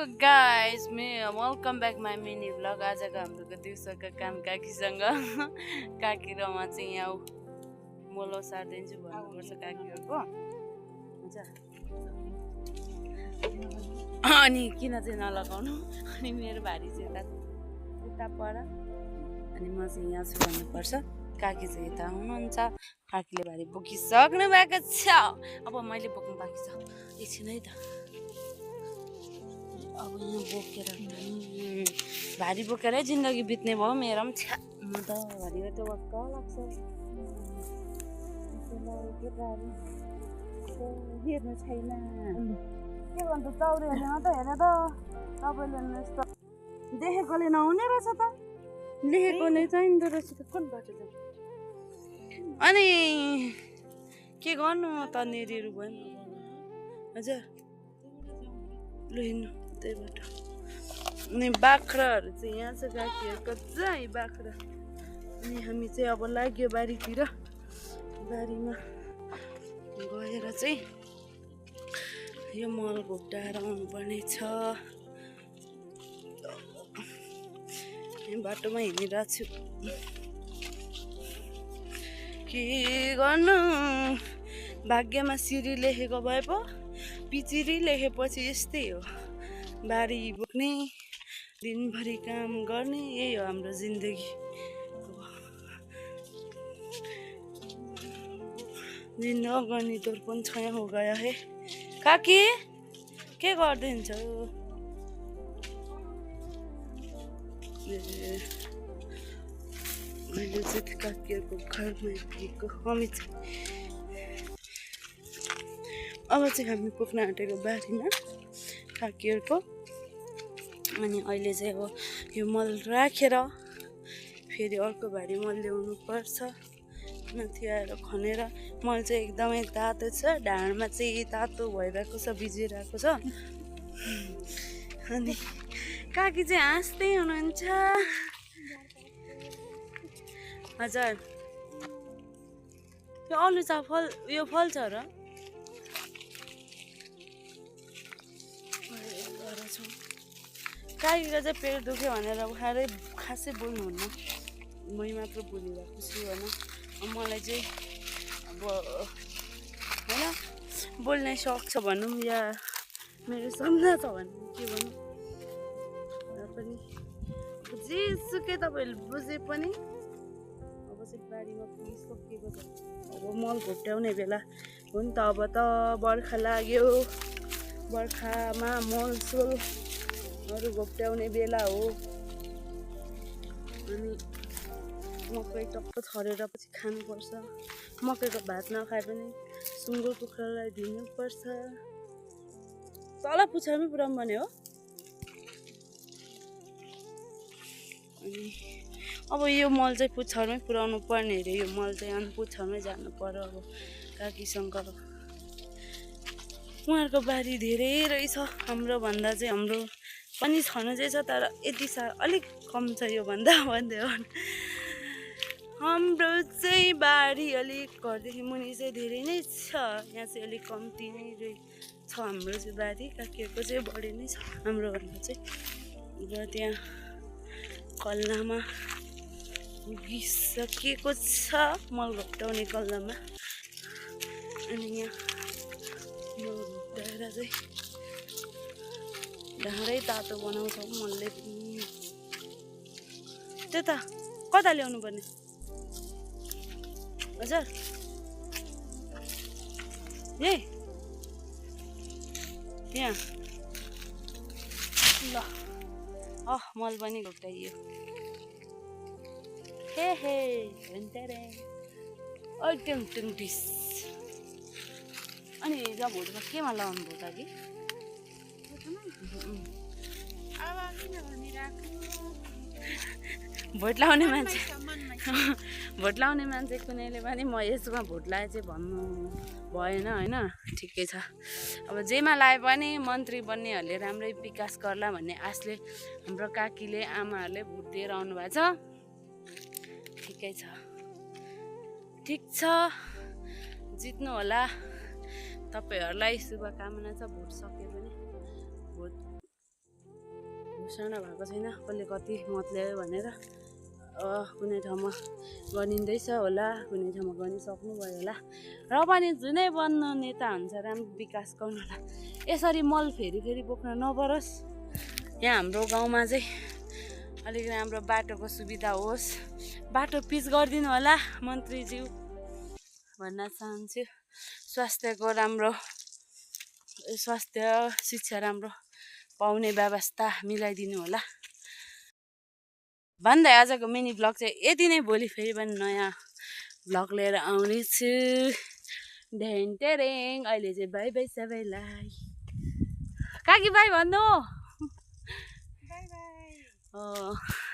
Guys welcome back my mini vlog. आजको हाम्रो दिउँसोको काम काकीसँग काकी र म चाहिँ यहाँ मोलो सारिदिन्छु भन्नुपर्छ काकीहरूको हुन्छ। अनि किन चाहिँ नलगाउनु, अनि मेरो भारी चाहिँ यता पर अनि म चाहिँ यहाँ छु भन्नुपर्छ। काकी चाहिँ यता हुनुहुन्छ, काकीले भारी बोकिसक्नु भएको छ, अब मैले बोक्नु बाँकी छ एकछिन है त। अब यहाँ बोकेर भारी बोकेरै जिन्दगी बित्ने भयो मेरो पनि। छ्या म त भारी त वाक्क लाग्छ। हेर्नु छैन के भन्छ चौरीहरूले मात्रै हेरे त तपाईँले यस्तो देखेकोले नहुने रहेछ त, लेखेकोले चाहिँदो रहेछ त। कुन बाटो जान्छ अनि के गर्नु त नेरीहरू भयो नि हजुर लु हिँड्नु त्यही बाटो। अनि बाख्राहरू चाहिँ यहाँ छ काकीहरूको चाहिँ बाख्रा। अनि हामी चाहिँ अब लाग्यो बारीतिर, बारीमा गएर चाहिँ यो मल घोप्टाएर आउनुपर्ने छ। बाटोमा हिँडिरहेको छु, के गर्नु भाग्यमा सिरी लेखेको भए पो पिचिरी लेखेपछि यस्तै हो। बारी बोक्ने दिनभरि काम गर्ने यही हो हाम्रो जिन्दगी। जिन्दगी दर्पण छाया हो गया है। काकी के गरिदिन्छ मैले चाहिँ काकीहरूको घरमा आइपुगेको हामी चाहिँ अब चाहिँ हामी पुग्न आँटेको बारीमा काकीहरूको। अनि अहिले चाहिँ अब यो मल राखेर फेरि अर्को भारी मल ल्याउनु पर्छ। माथि आएर खनेर मल चाहिँ एकदमै तातो छ, ढाडमा चाहिँ तातो भइरहेको छ, भिजिरहेको छ। अनि काकी चाहिँ हाँस्दै हुनुहुन्छ हजुर। यो अलुचा फल यो फल्छ र काकीको चाहिँ पेट दुख्यो भनेर खाएरै खासै बोल्नुहुन्न, मै मात्र बोलिरहेको छु होइन। मलाई चाहिँ अब होइन बोल्ने सोख छ भनौँ या मेरो सपना छ भनौँ के भनौँ पनि जेसुकै तपाईँहरूले बुझे पनि अब चाहिँ बारीमा पुगिसकेको छ। अब मल घोप्ट्याउने बेला हो नि त। अब त बर्खा लाग्यो, बर्खामा मल सोलहरू घोप्ट्याउने बेला हो। अनि मकै टक्क छरेर पछि खानुपर्छ। मकैको भात नखाए पनि सुँगुर कुखुरालाई दिनुपर्छ। तल पुछारमै पुऱ्याउनु भने हो। अनि अब यो मल चाहिँ पुच्छरमै पुऱ्याउनु पर्ने अरे। यो मल चाहिँ अनि पुच्छरमै जानु पर्यो अब काकीसँग। उहाँहरूको बारी धेरै रहेछ, हाम्रो भन्दा चाहिँ हाम्रो पनि छनु चाहिँ छ, तर यति साह्रो अलिक कम छ योभन्दा भन्दै हो। हाम्रो चाहिँ बारी अलिक घरदेखि मुनि चाहिँ धेरै नै छ, यहाँ चाहिँ अलिक कम्ती नै छ हाम्रो चाहिँ बारी। काकीहरूको चाहिँ बढी नै छ हाम्रो भन्दा चाहिँ। र त्यहाँ कल्लामा पुगिसकेको छ, मल घोप्ट्याउने कल्लामा। अनि यहाँ मल घोप्ट्याएर चाहिँ ढाडै तातो बनाउँछौँ मलले पनि। त्यता कता ल्याउनु पर्ने हजुर? यही यहाँ ल मल पनि घोप्ट्याइयो। हे हे डिस। अनि हिजो भोटमा केमा लगाउनु भयो त कि? भोट लाउने मान्छे कुनैले पनि म यसमा भोट लाए चाहिँ भन्नु भएन होइन। ठिकै छ, अब जेमा लाए पनि मन्त्री बन्नेहरूले राम्रै विकास गर्ला भन्ने आशले हाम्रो काकीले आमाहरूले भोट दिएर आउनु भएको छ। ठिकै छ, ठिक छ, जित्नु होला। तपाईँहरूलाई शुभकामना छ। भोट सक्यो भने भोट घोषणा भएको छैन कसले कति मत ल्यायो भनेर कुनै ठाउँमा गरिँदैछ होला कुनै ठाउँमा गरिसक्नु भयो होला र पनि जुनै बन्नु नेता हुन्छ राम्रो विकास गर्नुलाई यसरी मल फेरि बोक्न नपरोस् यहाँ हाम्रो गाउँमा चाहिँ अलिक राम्रो बाटोको सुविधा होस् बाटो पिच गरिदिनु होला मन्त्रीज्यू भन्न चाहन्छु स्वास्थ्यको राम्रो स्वास्थ्य शिक्षा राम्रो पाउने व्यवस्था मिलाइदिनु होला भन्दै आजको मिनी भ्लग चाहिँ यति नै भोलि फेरि पनि नयाँ भ्लग लिएर आउनेछु ढेन्टेरेङ अहिले चाहिँ बाई बाई सबैलाई काकी बाई भन्नु बाई बाई